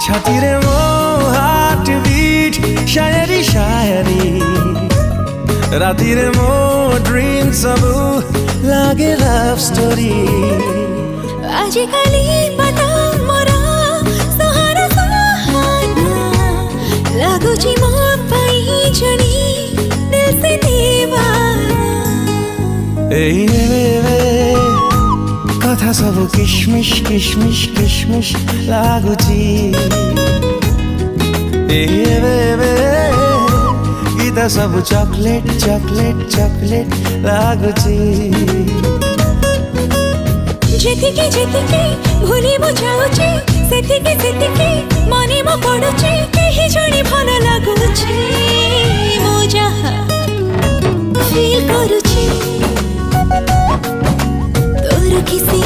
छातीरे मो heart beat शायरी शायरी रातीरे मो dream सब लागे लव स्टोरी आजिकाली पता मोरा सहारा सहाना लागुची मो पाई जणी दिल से दीवाना कथा सब किशमिश किशमिश किशमिश लागुची गीत सब चॉकलेट चॉकलेट चॉकलेट लागुची जेतिके जेतिके भूली मो जाउची सेतिके सेतिके मने मो पडुची केही जणी भल लागुची मो जहा फील करुची तोर किसी